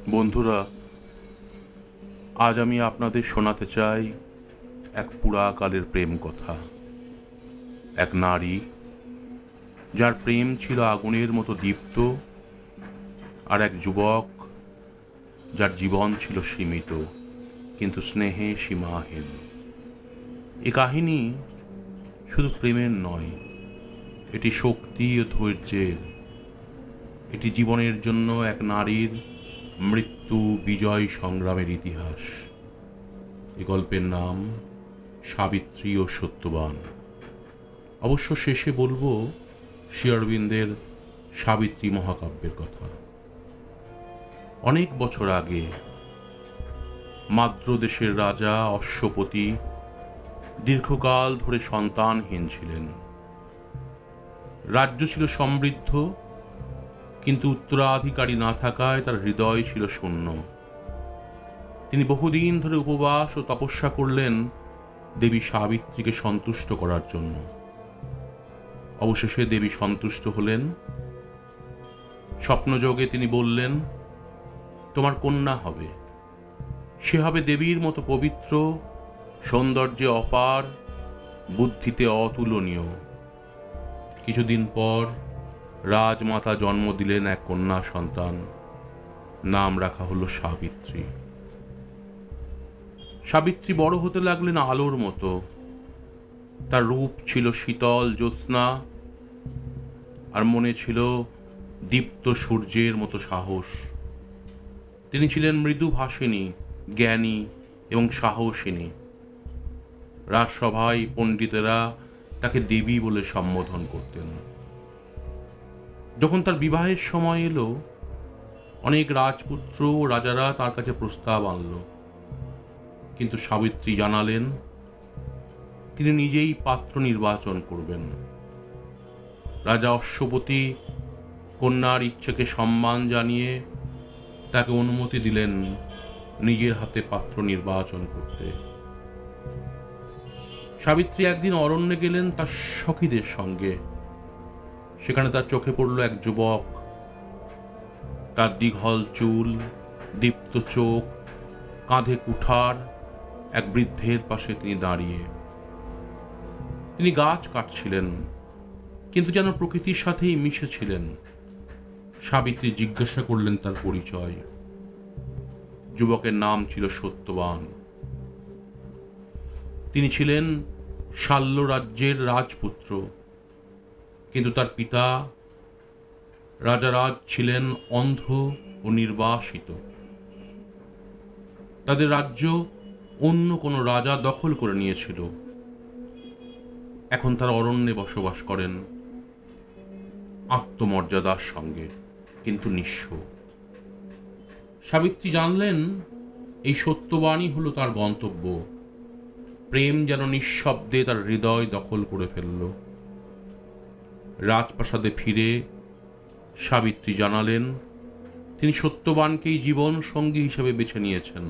বন্ধুরা, আজ আমি আপনাদের শোনাতে চাই এক পুরাকালের প্রেম কথা। এক নারী যার প্রেম ছিল আগুনের মতো দীপ্ত, আর এক যুবক যার জীবন ছিল সীমিত কিন্তু স্নেহে সীমাহীন। এ কাহিনী শুধু প্রেমের নয়, এটি শক্তি ও ধৈর্যের। এটি জীবনের জন্য এক নারীর মৃত্যু বিজয় সংগ্রামের ইতিহাস। এ গল্পের নাম সাবিত্রী ও সত্যবান। অবশ্য শেষে বলবো শ্রী অরবিন্দের সাবিত্রী মহাকাব্যের কথা। অনেক বছর আগে মাদ্র দেশের রাজা অশ্বপতি দীর্ঘকাল ধরে সন্তানহীন ছিলেন। রাজ্য ছিল সমৃদ্ধ, কিন্তু উত্তরাধিকারী না থাকায় তার হৃদয় ছিল শূন্য। তিনি বহুদিন ধরে উপবাস ও তপস্যা করলেন দেবী সাবিত্রীকে সন্তুষ্ট করার জন্য। অবশেষে দেবী সন্তুষ্ট হলেন। স্বপ্নযোগে তিনি বললেন, তোমার কন্যা হবে। সে হবে দেবীর মতো পবিত্র, সৌন্দর্যে অপার, বুদ্ধিতে অতুলনীয়। কিছুদিন পর রাজমাতা জন্ম দিলেন এক কন্যা সন্তান। নাম রাখা হলো সাবিত্রী। সাবিত্রী বড় হতে লাগলেন আলোর মতো। তার রূপ ছিল শীতল জ্যোৎস্না, আর মনে ছিল দীপ্ত সূর্যের মতো সাহস। তিনি ছিলেন মৃদুভাষিণী, জ্ঞানী এবং সাহসিনী। রাজসভায় পণ্ডিতেরা তাকে দেবী বলে সম্বোধন করতেন। যখন তার বিবাহের সময় এলো, অনেক রাজপুত্র ও রাজারা তার কাছে প্রস্তাব আনল, কিন্তু সাবিত্রী জানালেন তিনি নিজেই পাত্র নির্বাচন করবেন। রাজা অশ্বপতি কন্যার ইচ্ছেকে সম্মান জানিয়ে তাকে অনুমতি দিলেন নিজের হাতে পাত্র নির্বাচন করতে। সাবিত্রী একদিন অরণ্যে গেলেন তার সখীদের সঙ্গে। সেখানে তার চোখে পড়ল এক যুবক। তার দীঘল চুল, দীপ্ত চোখ, কাঁধে কুঠার। এক বৃদ্ধের পাশে তিনি দাঁড়িয়ে। তিনি গাছ কাটছিলেন, কিন্তু যেন প্রকৃতির সাথেই মিশেছিলেন। সাবিত্রী জিজ্ঞাসা করলেন তার পরিচয়। যুবকের নাম ছিল সত্যবান। তিনি ছিলেন শাল্য রাজ্যের রাজপুত্র, কিন্তু তার পিতা রাজারাজ ছিলেন অন্ধ ও নির্বাসিত। তাদের রাজ্য অন্য কোনো রাজা দখল করে নিয়েছিল। এখন তারা অরণ্যে বসবাস করেন, আত্মমর্যাদার সঙ্গে, কিন্তু নিঃস্ব। সাবিত্রী জানলেন এই সত্যবাণী হলো তার গন্তব্য। প্রেম যেন নিঃশব্দে তার হৃদয় দখল করে ফেলল। রাজপ্রাসাদে ফিরে সাবিত্রী জানালেন তিনি সত্যবানকেই জীবন সঙ্গী হিসেবে বেছে নিয়েছেন।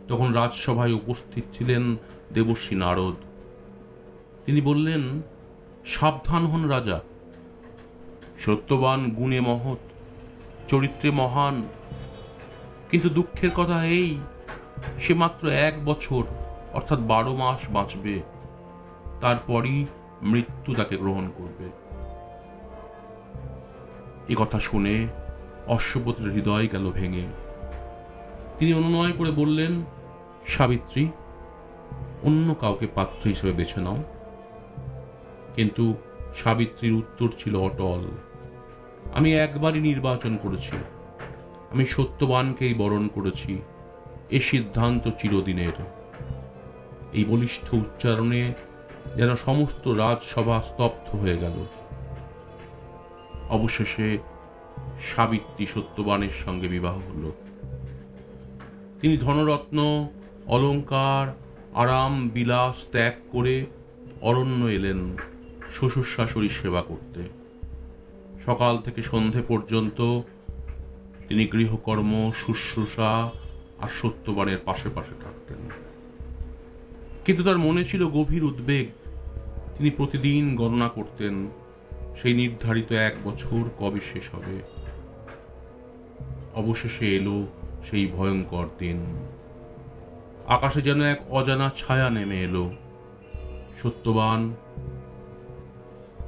তখন রাজসভায় উপস্থিত ছিলেন দেবর্ষী নারদ। তিনি বললেন, সাবধান হন রাজা। সত্যবান গুণে মহৎ, চরিত্রে মহান, কিন্তু দুঃখের কথা এই, সে মাত্র 1 বছর অর্থাৎ 12 মাস বাঁচবে। তারপরই মৃত্যু তাকে গ্রহণ করবে। এ কথা শুনে অশ্বপতির হৃদয় গেল ভেঙে। তিনি অনুনয় করে বললেন, সাবিত্রী, অন্য কাউকে পাত্র হিসেবে বেছে নাও। কিন্তু সাবিত্রীর উত্তর ছিল অটল। আমি একবারই নির্বাচন করেছি, আমি সত্যবানকেই বরণ করেছি। এ সিদ্ধান্ত চিরদিনের। এই বলিষ্ঠ উচ্চারণে যেন সমস্ত রাজসভা স্তব্ধ হয়ে গেল। অবশেষে সাবিত্রী সত্যবানের সঙ্গে বিবাহ হল। তিনি ধনরত্ন, অলংকার, আরাম বিলাস ত্যাগ করে অরণ্য এলেন শ্বশুর শাশুড়ির সেবা করতে। সকাল থেকে সন্ধে পর্যন্ত তিনি গৃহকর্ম, শুশ্রূষা আর সত্যবানের পাশে পাশে থাকতেন। কিন্তু তার মনে ছিল গভীর উদ্বেগ। তিনি প্রতিদিন গণনা করতেন সেই নির্ধারিত 1 বছর কবে শেষ হবে। অবশেষে এলো সেই ভয়ঙ্কর দিন। আকাশে যেন এক অজানা ছায়া নেমে এলো। সত্যবান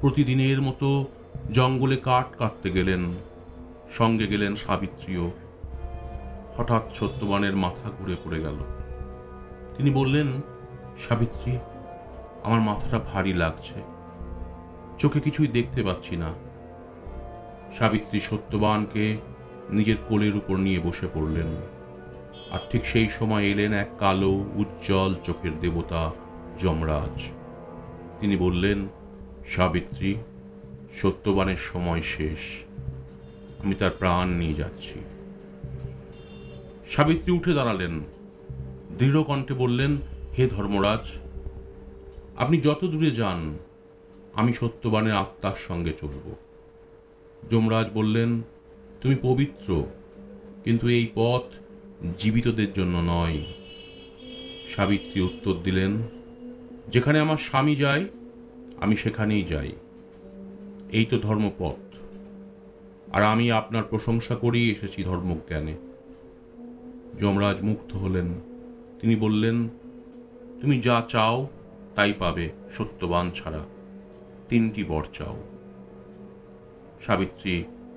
প্রতিদিনের মতো জঙ্গলে কাঠ কাটতে গেলেন, সঙ্গে গেলেন সাবিত্রীও। হঠাৎ সত্যবানের মাথা ঘুরে পড়ে গেল। তিনি বললেন, সাবিত্রী, আমার মাথাটা ভারী লাগছে, চোখে কিছুই দেখতে পাচ্ছি না। সাবিত্রী সত্যবানকে নিজের কোলের উপর নিয়ে বসে পড়লেন। আর ঠিক সেই সময় এলেন এক কালো উজ্জ্বল চোখের দেবতা যমরাজ। তিনি বললেন, সাবিত্রী, সত্যবানের সময় শেষ, আমি তার প্রাণ নিয়ে যাচ্ছি। সাবিত্রী উঠে দাঁড়ালেন, দৃঢ় কণ্ঠে বললেন, হে ধর্মরাজ, আপনি যত দূরে যান আমি সত্যবানের আত্মার সঙ্গে চলব। যমরাজ বললেন, তুমি পবিত্র, কিন্তু এই পথ জীবিতদের জন্য নয়। সাবিত্রী উত্তর দিলেন, যেখানে আমার স্বামী যায় আমি সেখানেই যাই, এই তো ধর্মপথ, আর আমি আপনার প্রশংসা করেই এসেছি ধর্মজ্ঞানে। যমরাজ মুগ্ধ হলেন। তিনি বললেন, তুমি যা চাও তাই পাবে, সত্যবান ছাড়া। 3টি বর চাও। সাবিত্রী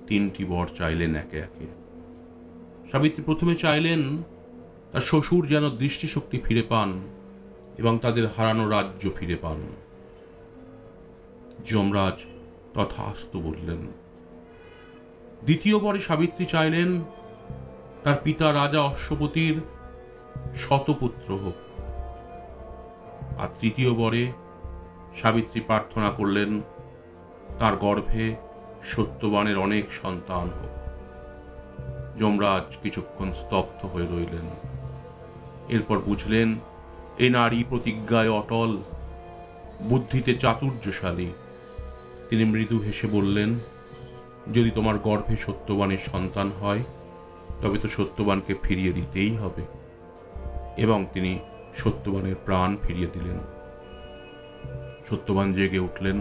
3টি বর চাইলেন একে একে। সাবিত্রী প্রথমে চাইলেন তার শ্বশুর যেন দৃষ্টিশক্তি ফিরে পান এবং তাদের হারানো রাজ্য ফিরে পান। যমরাজ তথাস্তু বললেন। দ্বিতীয়বারে সাবিত্রী চাইলেন তার পিতা রাজা অশ্বপতির শতপুত্র হোক। আর তৃতীয়বারে সাবিত্রী প্রার্থনা করলেন তার গর্ভে সত্যবানের অনেক সন্তান হোক। যমরাজ কিছুক্ষণ স্তব্ধ হয়ে রইলেন। এরপর বুঝলেন এ নারী প্রতিজ্ঞায় অটল, বুদ্ধিতে চাতুর্যশালী। তিনি মৃদু হেসে বললেন, যদি তোমার গর্ভে সত্যবানের সন্তান হয় তবে তো সত্যবানকে ফিরিয়ে দিতেই হবে। এবং তিনি সত্যবানের প্রাণ ফিরিয়ে দিলেন। সত্যবান জেগে উঠলেন,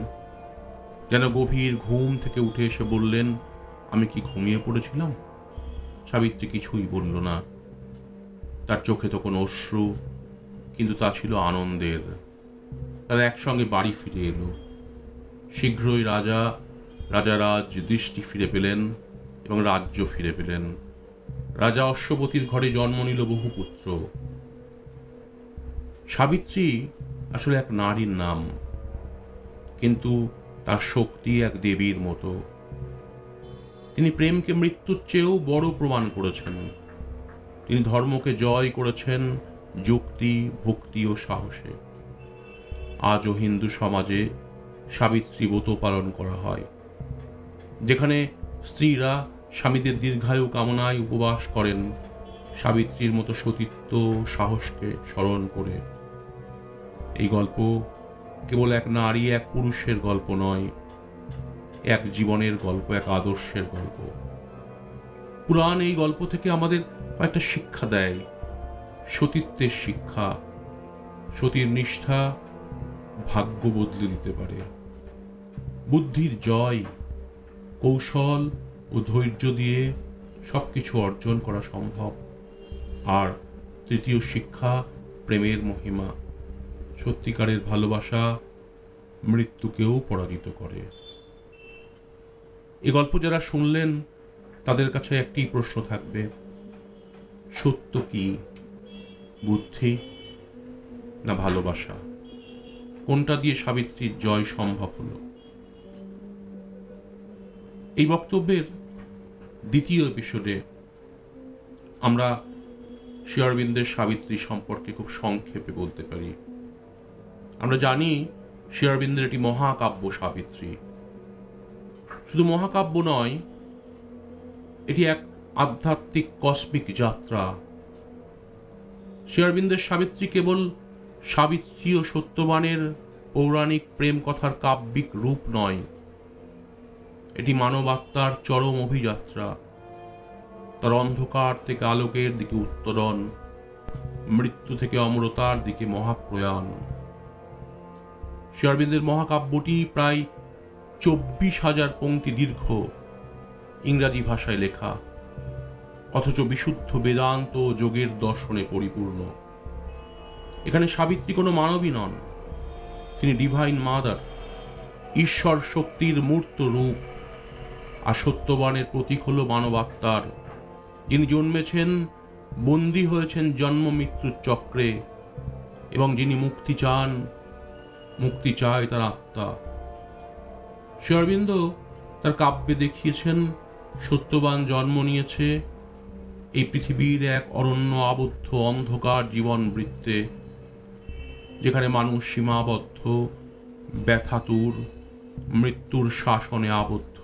যেন গভীর ঘুম থেকে উঠে এসে বললেন, আমি কি ঘুমিয়ে পড়েছিলাম? সাবিত্রী কিছুই বলল না। তার চোখে তখন অশ্রু, কিন্তু তা ছিল আনন্দের। তারা একসঙ্গে বাড়ি ফিরে এলো। শীঘ্রই রাজারাজ দৃষ্টি ফিরে পেলেন এবং রাজ্য ফিরে পেলেন। রাজা অশ্বপতির ঘরে জন্ম নিল বহু পুত্র। সাবিত্রী আসলে এক নারীর নাম, কিন্তু তার শক্তি এক দেবীর মতো। তিনি প্রেমকে মৃত্যুর চেয়েও বড় প্রমাণ করেছেন। তিনি ধর্মকে জয় করেছেন যুক্তি, ভক্তি ও সাহসে। আজও হিন্দু সমাজে সাবিত্রী ব্রত পালন করা হয়, যেখানে স্ত্রীরা স্বামীদের দীর্ঘায়ু কামনায় উপবাস করেন, সাবিত্রীর মতো সতীত্ব সাহসকে স্মরণ করে। এই গল্প কেবল এক নারী এক পুরুষের গল্প নয়, এক জীবনের গল্প, এক আদর্শের গল্প। পুরাণ এই গল্প থেকে আমাদের কয়েকটা শিক্ষা দেয়। সতীত্বের শিক্ষা, সতীর নিষ্ঠা ভাগ্য বদলে দিতে পারে। বুদ্ধির জয়, কৌশল ও ধৈর্য দিয়ে সবকিছু অর্জন করা সম্ভব। আর তৃতীয় শিক্ষা, প্রেমের মহিমা। সত্যিকারের ভালোবাসা মৃত্যুকেও পরাজিত করে। এ গল্প যারা শুনলেন তাদের কাছে একটি প্রশ্ন থাকবে, সত্য কি, বুদ্ধি না ভালোবাসা? কোনটা দিয়ে সাবিত্রীর জয় সম্ভব হলো? এই বক্তব্যের দ্বিতীয় এপিসোডে আমরা শ্রী অরবিন্দের সাবিত্রী সম্পর্কে খুব সংক্ষেপে বলতে পারি। আমরা জানি শ্রী অরবিন্দের একটি মহাকাব্য সাবিত্রী। শুধু মহাকাব্য নয়, এটি এক আধ্যাত্মিক কসমিক যাত্রা। শ্রী অরবিন্দের সাবিত্রী কেবল সাবিত্রী ও সত্যবানের পৌরাণিক প্রেম কথার কাব্যিক রূপ নয়, এটি মানবাত্মার চরম অভিযাত্রা। তার অন্ধকার থেকে আলোকের দিকে উত্তরণ, মৃত্যু থেকে অমরতার দিকে মহাপ্রয়াণ। শ্রী অরবিন্দের মহাকাব্যটি প্রায় 24,000 পংক্তি দীর্ঘ, ইংরাজি ভাষায় লেখা। অথচ বিশুদ্ধ বেদান্ত ও যোগের দর্শনে পরিপূর্ণ। এখানে সাবিত্রী কোনো মানবী নন, তিনি ডিভাইন মাদার, ঈশ্বর শক্তির মূর্ত রূপ। আর সত্যবানের প্রতীক হল মানবাত্মার, যিনি জন্মেছেন, বন্দী হয়েছেন জন্ম মৃত্যুর চক্রে, এবং যিনি মুক্তি চান, মুক্তি চায় তার আত্মা। শ্রী অরবিন্দ তার কাব্যে দেখিয়েছেন সত্যবান জন্ম নিয়েছে এই পৃথিবীর এক অরণ্য আবদ্ধ অন্ধকার জীবন বৃত্তে, যেখানে মানুষ সীমাবদ্ধ, ব্যথাতুর, মৃত্যুর শাসনে আবদ্ধ।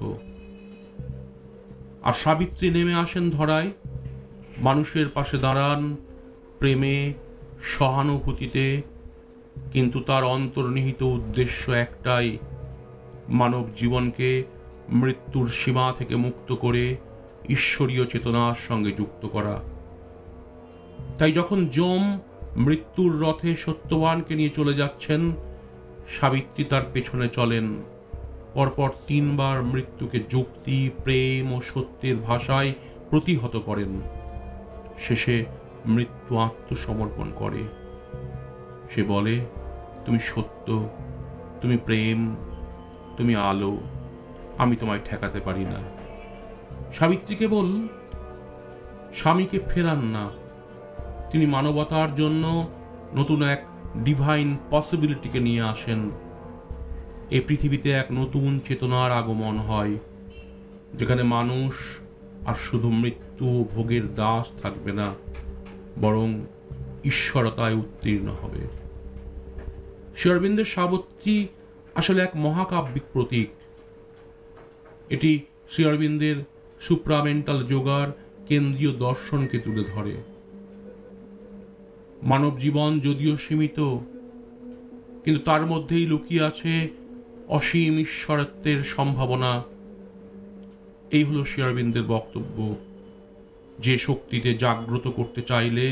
আর সাবিত্রী নেমে আসেন ধরায়, মানুষের পাশে দাঁড়ান প্রেমে, সহানুভূতিতে, কিন্তু তার অন্তর্নিহিত উদ্দেশ্য একটাই, মানব জীবনকে মৃত্যুর সীমা থেকে মুক্ত করে ঈশ্বরীয় চেতনার সঙ্গে যুক্ত করা। তাই যখন যম মৃত্যুর রথে সত্যবানকে নিয়ে চলে যাচ্ছেন, সাবিত্রী তার পেছনে চলেন, পরপর 3 বার মৃত্যুকে যুক্তি, প্রেম ও সত্যের ভাষায় প্রতিহত করেন। শেষে মৃত্যু আত্মসমর্পণ করে। সে বলে, তুমি সত্য, তুমি প্রেম, তুমি আলো, আমি তোমায় ঠেকাতে পারি না। সাবিত্রী কেবল স্বামীকে ফেরান না, তিনি মানবতার জন্য নতুন এক ডিভাইন পসিবিলিটিকে নিয়ে আসেন। এই পৃথিবীতে এক নতুন চেতনার আগমন হয়, যেখানে মানুষ আর শুধু মৃত্যু ও ভোগের দাস থাকবে না, বরং ঈশ্বরতায় উত্তীর্ণ হবে। শ্রী অরবিন্দের সাবিত্রী আসলে এক মহাকাব্যিক প্রতীক। এটি শ্রী অরবিন্দের সুপ্রামেন্টাল যোগার কেন্দ্রীয় দর্শনকে তুলে ধরে। মানব জীবন যদিও সীমিত, কিন্তু তার মধ্যেই লুকিয়ে আছে অসীম ঈশ্বরত্বের সম্ভাবনা। এই হলো শ্রী অরবিন্দের বক্তব্য, যে শক্তিতে জাগ্রত করতে চাইলে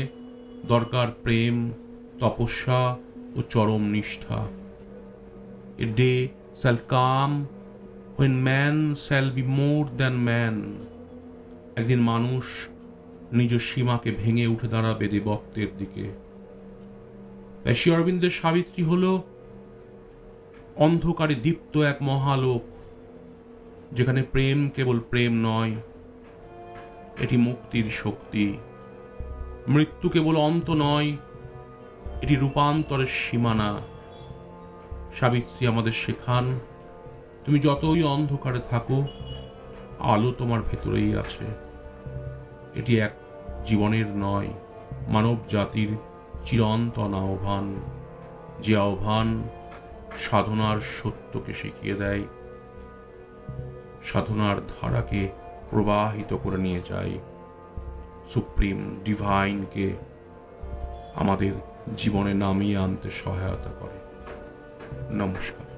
দরকার প্রেম, তপস্যা ও চরম নিষ্ঠা। A day shall come when man shall be more than man. একদিন মানুষ নিজ সীমাকে ভেঙে উঠে দাঁড়াবে দেবত্বের দিকে। তাই শ্রী অরবিন্দের সাবিত্রী হল অন্ধকারে দীপ্ত এক মহালোক, যেখানে প্রেম কেবল প্রেম নয়, এটি মুক্তির শক্তি। মৃত্যু কেবল অন্ত নয়, এটি রূপান্তরের সীমানা। সাবিত্রী আমাদের শেখান, তুমি যতই অন্ধকারে থাকো, আলো তোমার ভেতরেই আছে। এটি এক জীবনের নয়, মানব জাতির চিরন্তন আহ্বান, যে আহ্বান সাধনার সত্যকে শিখিয়ে দেয়, সাধনার ধারাকে প্রবাহিত করে নিয়ে যায়, সুপ্রিম ডিভাইনকে আমাদের জীবনে নামিয়ে আনতে সহায়তা করে। নমস্কার।